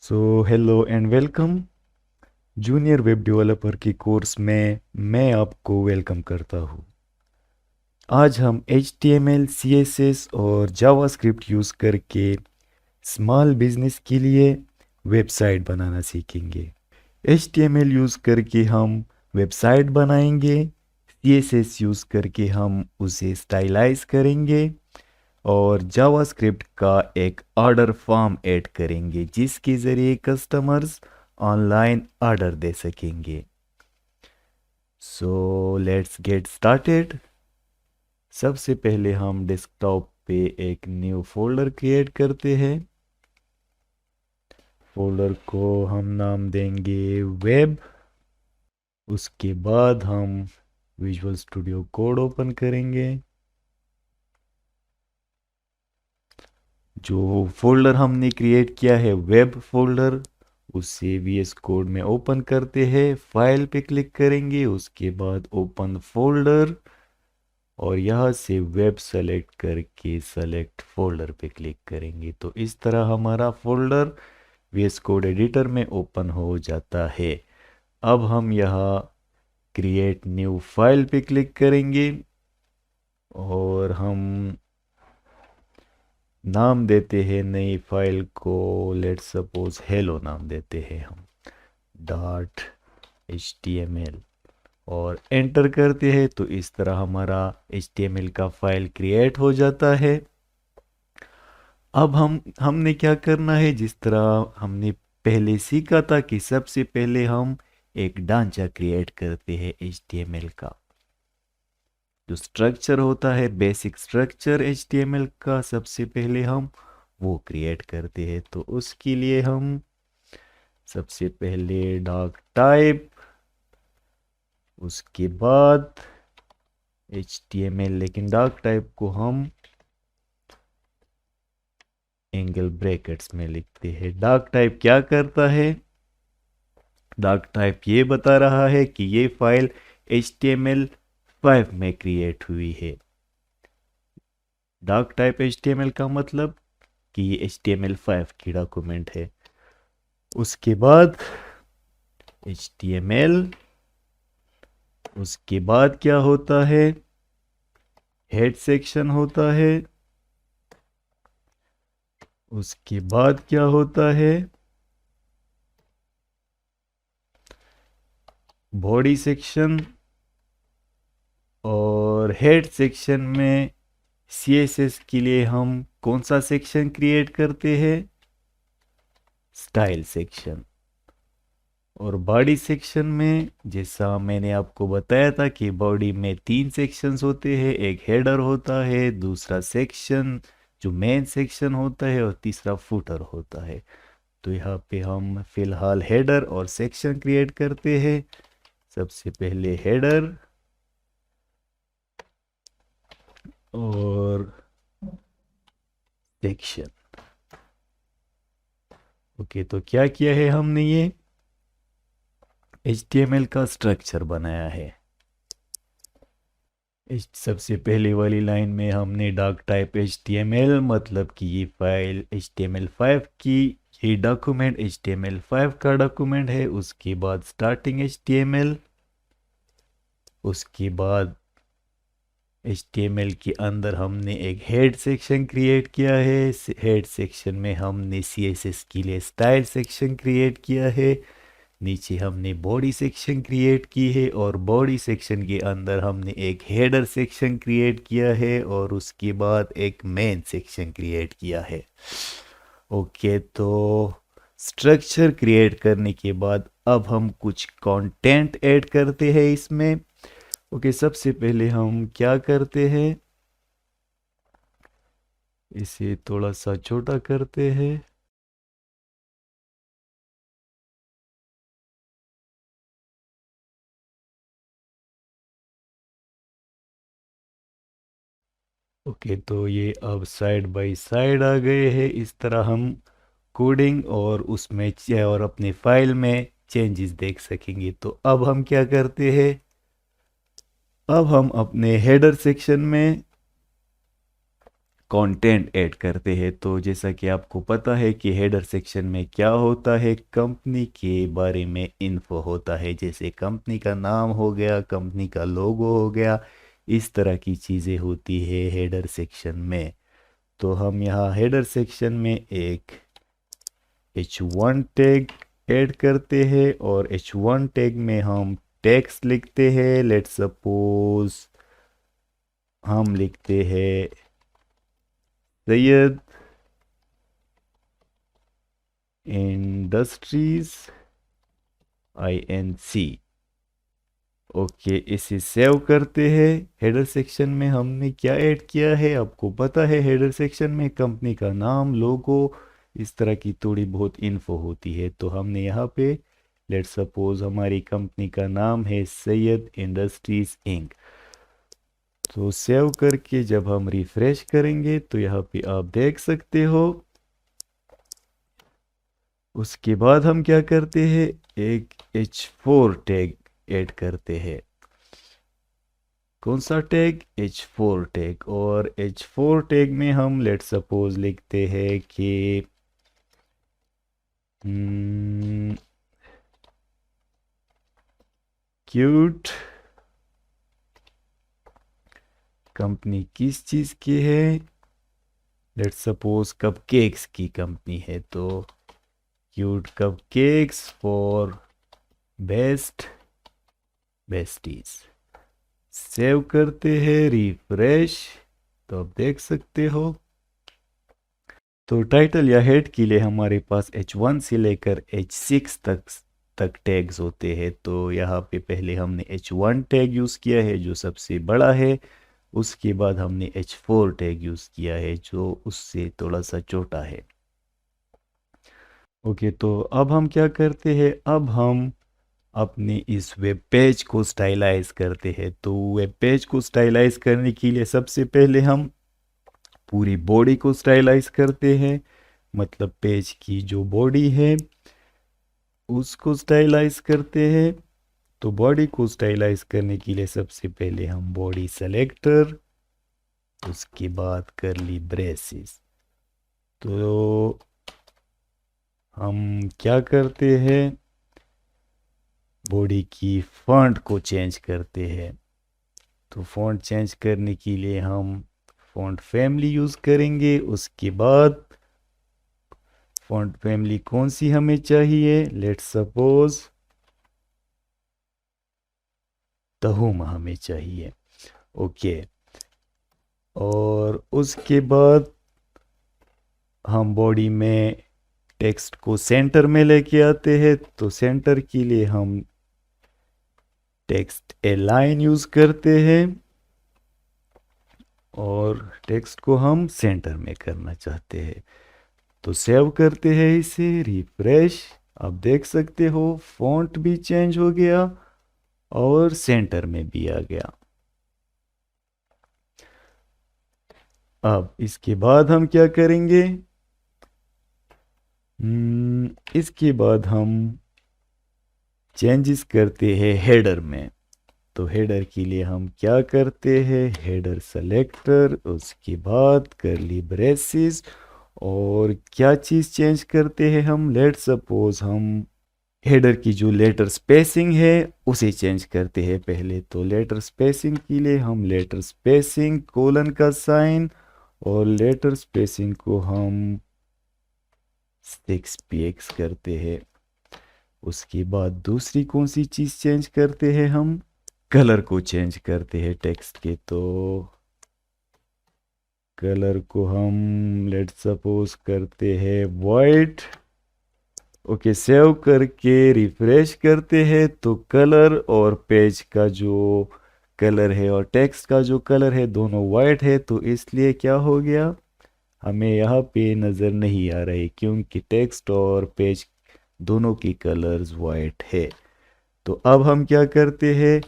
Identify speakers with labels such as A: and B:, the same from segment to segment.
A: So hello and welcome. Junior web developer के course में मैं आपको वेलकम करता हूँ। आज हम HTML, CSS और जावास्क्रिप्ट यूज़ करके स्मॉल बिजनेस के लिए वेबसाइट बनाना सीखेंगे। HTML यूज़ करके हम वेबसाइट बनाएंगे, CSS यूज़ करके हम उसे स्टाइलाइज करेंगे और जावास्क्रिप्ट का एक ऑर्डर फॉर्म ऐड करेंगे जिसके ज़रिए कस्टमर्स ऑनलाइन ऑर्डर दे सकेंगे। So let's get started. सबसे पहले हम डेस्कटॉप पे एक न्यू फोल्डर क्रिएट करते हैं। फोल्डर को हम नाम देंगे वेब। उसके बाद हम विजुअल स्टूडियो कोड ओपन करेंगे। जो फोल्डर हमने क्रिएट किया है वेब फोल्डर, उसे VS कोड में ओपन करते हैं। फाइल पे क्लिक करेंगे, उसके बाद ओपन फोल्डर और यहाँ से वेब सेलेक्ट करके सेलेक्ट फोल्डर पे क्लिक करेंगे तो इस तरह हमारा फोल्डर VS कोड एडिटर में ओपन हो जाता है। अब हम यहाँ क्रिएट न्यू फाइल पे क्लिक करेंगे और हम नाम देते हैं नई फाइल को, लेट्स सपोज हेलो नाम देते हैं हम .html और एंटर करते हैं तो इस तरह हमारा HTML का फाइल क्रिएट हो जाता है। अब हमने क्या करना है, जिस तरह हमने पहले सीखा था कि सबसे पहले हम एक ढांचा क्रिएट करते हैं HTML का। जो स्ट्रक्चर होता है, बेसिक स्ट्रक्चर HTML का, सबसे पहले हम वो क्रिएट करते हैं। तो उसके लिए हम सबसे पहले डॉक टाइप, उसके बाद HTML, लेकिन डॉक टाइप को हम एंगल ब्रैकेट्स में लिखते हैं। डॉक टाइप क्या करता है? डॉक टाइप ये बता रहा है कि ये फाइल HTML5 में क्रिएट हुई है। डॉक टाइप HTML का मतलब कि ये HTML5 की डॉक्यूमेंट है। उसके बाद HTML, उसके बाद क्या होता है? हेड सेक्शन होता है। उसके बाद क्या होता है? Body section. और हेड सेक्शन में CSS के लिए हम कौन सा सेक्शन क्रिएट करते हैं? Style section. और बॉडी सेक्शन में, जैसा मैंने आपको बताया था कि बॉडी में 3 सेक्शंस होते हैं, एक हेडर होता है, दूसरा सेक्शन जो मेन सेक्शन होता है और तीसरा फुटर होता है। तो यहाँ पे हम फिलहाल हेडर और सेक्शन क्रिएट करते हैं। सबसे पहले हेडर और सेक्शन। ओके, तो क्या किया है हमने? ये HTML का स्ट्रक्चर बनाया है। इस सबसे पहले वाली लाइन में हमने डॉक टाइप HTML, मतलब कि ये फाइल HTML5 की, ये डॉक्यूमेंट HTML5 का डॉक्यूमेंट है। उसके बाद स्टार्टिंग HTML, उसके बाद HTML के अंदर हमने एक हेड सेक्शन क्रिएट किया है। हेड सेक्शन में हमने CSS के लिए स्टाइल सेक्शन क्रिएट किया है। नीचे हमने बॉडी सेक्शन क्रिएट की है और बॉडी सेक्शन के अंदर हमने एक हेडर सेक्शन क्रिएट किया है और उसके बाद एक मेन सेक्शन क्रिएट किया है। ओके, तो स्ट्रक्चर क्रिएट करने के बाद अब हम कुछ कंटेंट ऐड करते हैं इसमें। ओके, सबसे पहले हम क्या करते हैं, इसे थोड़ा सा छोटा करते हैं। ओके, तो ये अब साइड बाय साइड आ गए हैं। इस तरह हम कोडिंग और उसमें और अपने फाइल में चेंजेस देख सकेंगे। तो अब हम क्या करते हैं, अब हम अपने हेडर सेक्शन में कंटेंट ऐड करते हैं। तो जैसा कि आपको पता है कि हेडर सेक्शन में क्या होता है, कंपनी के बारे में इन्फो होता है, जैसे कंपनी का नाम हो गया, कंपनी का लोगो हो गया, इस तरह की चीज़ें होती है हेडर सेक्शन में। तो हम यहाँ हेडर सेक्शन में एक h1 टैग ऐड करते हैं और h1 टैग में हम टेक्स्ट लिखते हैं। लेट्स सपोज हम लिखते हैं सैयद इंडस्ट्रीज INC। ओके, इसे सेव करते हैं। हेडर सेक्शन में हमने क्या ऐड किया है आपको पता है, हेडर सेक्शन में कंपनी का नाम, लोगो, इस तरह की थोड़ी बहुत इन्फो होती है। तो हमने यहाँ पे लेट्स सपोज हमारी कंपनी का नाम है सैयद इंडस्ट्रीज इंक। तो सेव करके जब हम रिफ्रेश करेंगे तो यहाँ पे आप देख सकते हो। उसके बाद हम क्या करते हैं, एक h4 टैग ऐड करते हैं। कौन सा टैग, h4 टैग। और h4 टैग में हम लेट्स सपोज लिखते हैं कि क्यूट कंपनी किस चीज़ की है, लेट्स सपोज कपकेक्स की कंपनी है, तो cute cupcakes for best besties. Save करते हैं, रिफ्रेश, तो आप देख सकते हो। तो टाइटल या हेड के लिए हमारे पास h1 से लेकर h6 तक टैग्स होते हैं। तो यहाँ पे पहले हमने h1 टैग यूज़ किया है जो सबसे बड़ा है, उसके बाद हमने h4 टैग यूज़ किया है जो उससे थोड़ा सा छोटा है। ओके, तो अब हम क्या करते हैं, अब हम अपने इस वेब पेज को स्टाइलाइज करते हैं। तो वेब पेज को स्टाइलाइज करने के लिए सबसे पहले हम पूरी बॉडी को स्टाइलाइज करते हैं, मतलब पेज की जो बॉडी है उसको स्टाइलाइज करते हैं। तो बॉडी को स्टाइलाइज करने के लिए सबसे पहले हम बॉडी सेलेक्टर, उसके बाद करली ब्रेसेस। तो हम क्या करते हैं, बॉडी की फॉन्ट को चेंज करते हैं। तो फॉन्ट चेंज करने के लिए हम फॉन्ट फैमिली यूज़ करेंगे। उसके बाद फॉन्ट फैमिली कौन सी हमें चाहिए, लेट्स सपोज तहुम हमें चाहिए। ओके, और उसके बाद हम बॉडी में टेक्स्ट को सेंटर में लेके आते हैं। तो सेंटर के लिए हम टेक्स्ट अलाइन यूज़ करते हैं और टेक्स्ट को हम सेंटर में करना चाहते हैं। तो सेव करते हैं इसे, रिफ्रेश, आप देख सकते हो फॉन्ट भी चेंज हो गया और सेंटर में भी आ गया। अब इसके बाद हम क्या करेंगे, इसके बाद हम चेंजेस करते हैं हेडर में। तो हेडर के लिए हम क्या करते हैं, हेडर सेलेक्टर, उसके बाद करली ब्रेसेस, और क्या चीज़ चेंज करते हैं हम, लेट्स सपोज हम हेडर की जो लेटर स्पेसिंग है उसे चेंज करते हैं पहले। तो लेटर स्पेसिंग के लिए हम लेटर स्पेसिंग कोलन का साइन और लेटर स्पेसिंग को हम 6px करते हैं। उसके बाद दूसरी कौन सी चीज़ चेंज करते हैं, हम कलर को चेंज करते हैं टेक्स्ट के। तो कलर को हम लेट्स सपोज करते हैं वाइट। ओके, सेव करके रिफ्रेश करते हैं तो कलर और पेज का जो कलर है और टेक्स्ट का जो कलर है दोनों वाइट है। तो इसलिए क्या हो गया, हमें यहाँ पे नज़र नहीं आ रही क्योंकि टेक्स्ट और पेज दोनों की कलर्स वाइट है। तो अब हम क्या करते हैं,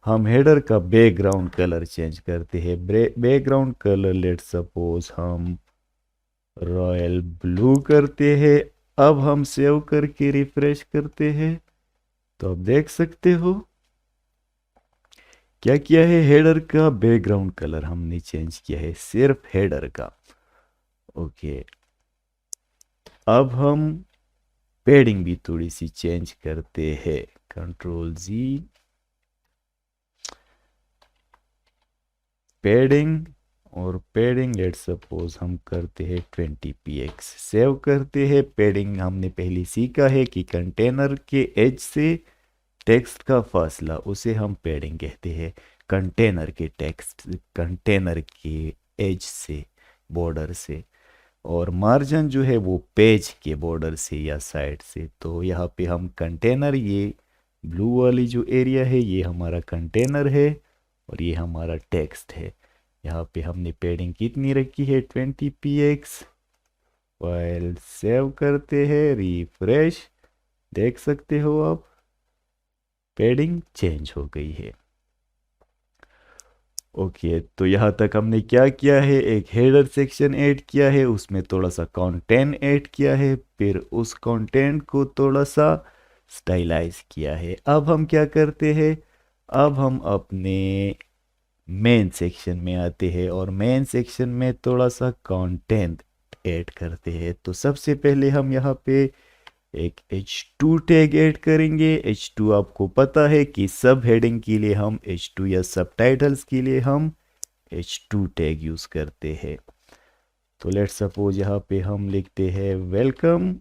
A: हम हेडर का बैकग्राउंड कलर चेंज करते हैं। बैकग्राउंड कलर लेट्स सपोज हम रॉयल ब्लू करते हैं। अब हम सेव करके रिफ्रेश करते हैं तो आप देख सकते हो क्या किया है, हेडर का बैकग्राउंड कलर हमने चेंज किया है, सिर्फ हेडर का। ओके, अब हम पैडिंग भी थोड़ी सी चेंज करते हैं। कंट्रोल जी, पैडिंग, और पैडिंग लेट सपोज हम करते हैं 20 px। सेव करते हैं। पैडिंग हमने पहले सीखा है कि कंटेनर के एज से टेक्स्ट का फासला, उसे हम पैडिंग कहते हैं। कंटेनर के टेक्स्ट, कंटेनर के एज से, बॉर्डर से, और मार्जिन जो है वो पेज के बॉर्डर से या साइड से। तो यहाँ पे हम कंटेनर, ये ब्लू वाली जो एरिया है ये हमारा कंटेनर है, और ये हमारा टेक्स्ट है। यहाँ पे हमने पैडिंग कितनी रखी है, 20 px। फाइल सेव करते हैं, रिफ्रेश, देख सकते हो आप पैडिंग चेंज हो गई है। ओके, तो यहाँ तक हमने क्या किया है, एक हेडर सेक्शन ऐड किया है, उसमें थोड़ा सा कंटेंट ऐड किया है, फिर उस कंटेंट को थोड़ा सा स्टाइलाइज किया है। अब हम क्या करते हैं, अब हम अपने मेन सेक्शन में आते हैं, और मेन सेक्शन में थोड़ा सा कंटेंट ऐड करते हैं। तो सबसे पहले हम यहाँ पे एक h2 टैग ऐड करेंगे। h2 आपको पता है कि सब हेडिंग के लिए हम h2, या सब टाइटल्स के लिए हम h2 टैग यूज करते हैं। तो लेट सपोज यहाँ पे हम लिखते हैं वेलकम,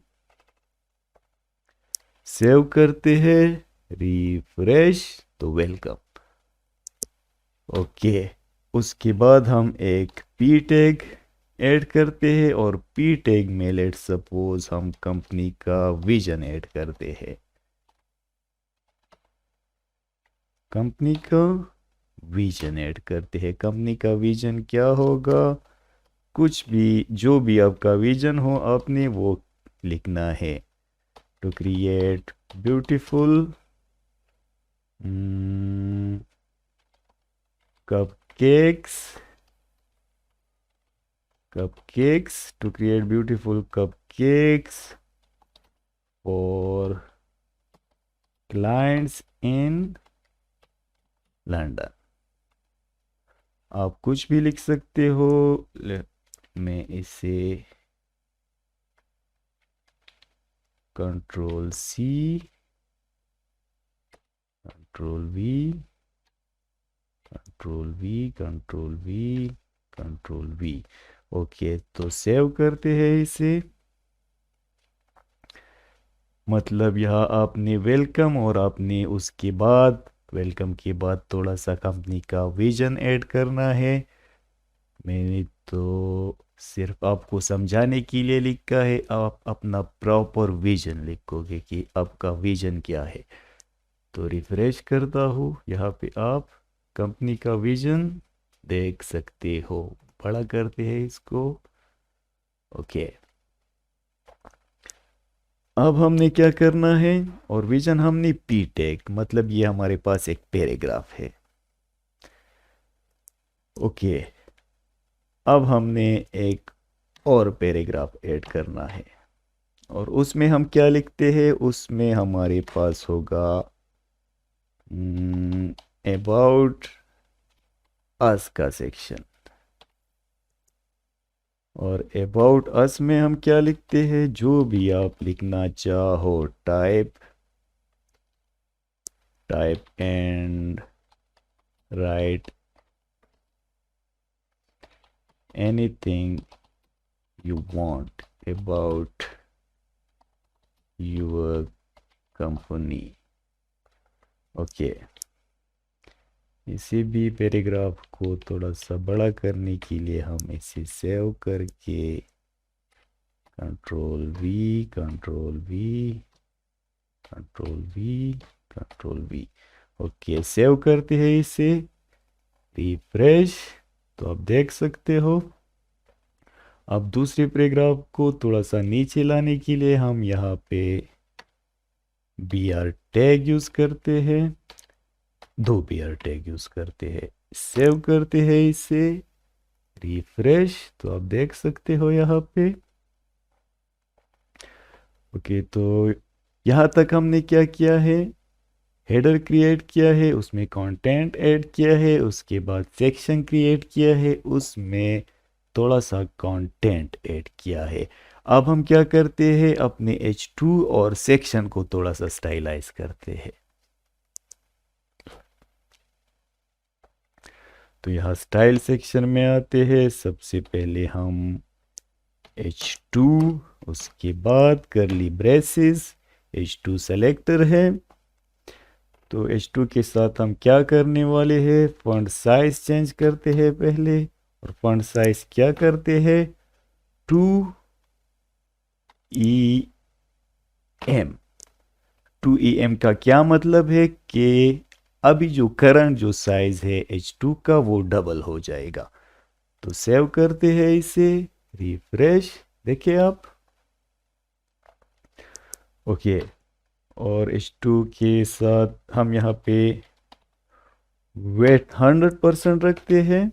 A: सेव करते हैं, रिफ्रेश, तो वेलकम। ओके, उसके बाद हम एक p टैग ऐड करते हैं, और p टैग में लेट सपोज हम कंपनी का विजन ऐड करते हैं। कंपनी का विजन ऐड करते हैं। कंपनी का विजन क्या होगा, कुछ भी, जो भी आपका विजन हो आपने वो लिखना है। To create beautiful cupcakes, to create beautiful cupcakes for clients in London. आप कुछ भी लिख सकते हो। मैं इसे control C, control V, control V, control V, control V. Okay, तो सेव करते हैं इसे। मतलब यहाँ आपने वेलकम, और आपने उसके बाद, वेलकम के बाद थोड़ा सा कंपनी का विजन ऐड करना है। मैंने तो सिर्फ आपको समझाने के लिए लिखा है, आप अपना प्रॉपर विजन लिखोगे कि आपका विजन क्या है। तो रिफ्रेश करता हूँ, यहाँ पे आप कंपनी का विजन देख सकते हो। बड़ा करते हैं इसको। ओके, अब हमने क्या करना है, और विजन हमने पी टैग, मतलब ये हमारे पास एक पैराग्राफ है। ओके, अब हमने एक और पैराग्राफ ऐड करना है, और उसमें हम क्या लिखते हैं, उसमें हमारे पास होगा अबाउट अस का सेक्शन। और अबाउट अस में हम क्या लिखते हैं, जो भी आप लिखना चाहो, type and right anything you want about your company। Okay, इसी भी पैराग्राफ को थोड़ा सा बड़ा करने के लिए हम इसे सेव करके control V, control V, control V, control V. Okay, save करते हैं इसे, रिफ्रेश, तो आप देख सकते हो। अब दूसरे पैराग्राफ को थोड़ा सा नीचे लाने के लिए हम यहाँ पे br टैग यूज करते हैं, 2 br टैग यूज करते हैं। सेव करते हैं इसे, रिफ्रेश, तो आप देख सकते हो यहाँ पे। ओके, तो यहाँ तक हमने क्या किया है, हेडर क्रिएट किया है, उसमें कंटेंट ऐड किया है, उसके बाद सेक्शन क्रिएट किया है, उसमें थोड़ा सा कंटेंट ऐड किया है। अब हम क्या करते हैं, अपने H2 और सेक्शन को थोड़ा सा स्टाइलाइज करते हैं। तो यहाँ स्टाइल सेक्शन में आते हैं। सबसे पहले हम H2, उसके बाद करली ब्रेसेस, H2 सेलेक्टर है। तो H2 के साथ हम क्या करने वाले हैं, फॉन्ट साइज चेंज करते हैं पहले, और फॉन्ट साइज क्या करते हैं, 2EM। 2EM का क्या मतलब है कि अभी जो करंट जो साइज है H2 का वो डबल हो जाएगा। तो सेव करते हैं इसे, रिफ्रेश, देखिए आप, ओके। और H2 के साथ हम यहाँ पे वेट 100% रखते हैं।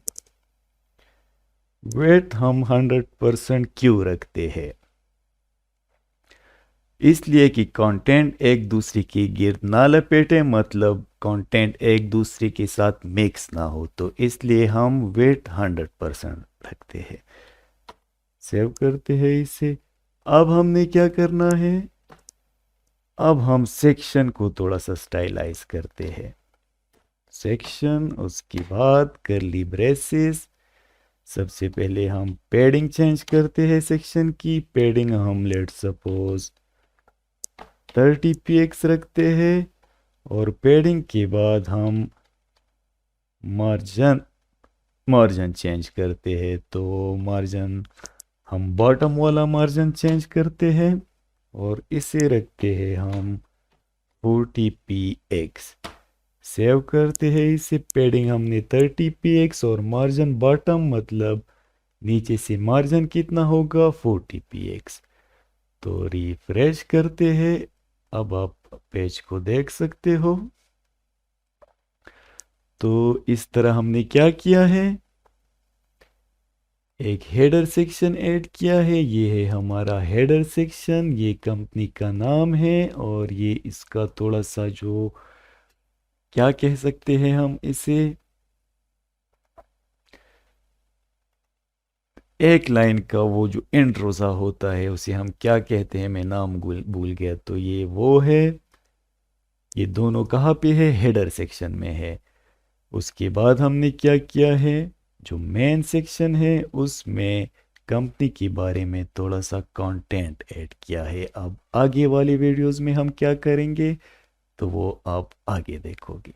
A: वेट हम 100% क्यों रखते हैं, इसलिए कि कंटेंट एक दूसरे के गिर्द ना लपेटे, मतलब कंटेंट एक दूसरे के साथ मिक्स ना हो, तो इसलिए हम वेट 100% रखते हैं। सेव करते हैं इसे। अब हमने क्या करना है, अब हम सेक्शन को थोड़ा सा स्टाइलाइज करते हैं। सेक्शन, उसके बाद करली ब्रेसेस। सबसे पहले हम पैडिंग चेंज करते हैं सेक्शन की। पैडिंग हम लेट सपोज 30 px रखते हैं, और पैडिंग के बाद हम मार्जिन चेंज करते हैं। तो मार्जिन हम बॉटम वाला मार्जिन चेंज करते हैं, और इसे रखते हैं हम 40 px। सेव करते हैं इसे। पैडिंग हमने 30 px, और मार्जिन बॉटम मतलब नीचे से मार्जिन कितना होगा, 40 px। तो रिफ्रेश करते हैं। अब आप पेज को देख सकते हो। तो इस तरह हमने क्या किया है, एक हेडर सेक्शन ऐड किया है। ये है हमारा हेडर सेक्शन, ये कंपनी का नाम है, और ये इसका थोड़ा सा जो क्या कह सकते हैं हम इसे, एक लाइन का वो जो इंट्रो सा होता है उसे हम क्या कहते हैं, मैं नाम भूल गया। तो ये वो है, ये दोनों कहाँ पे है, हेडर सेक्शन में है। उसके बाद हमने क्या किया है, जो मेन सेक्शन है उसमें कंपनी के बारे में थोड़ा सा कंटेंट ऐड किया है। अब आगे वाली वीडियोस में हम क्या करेंगे, तो वो आप आगे देखोगे।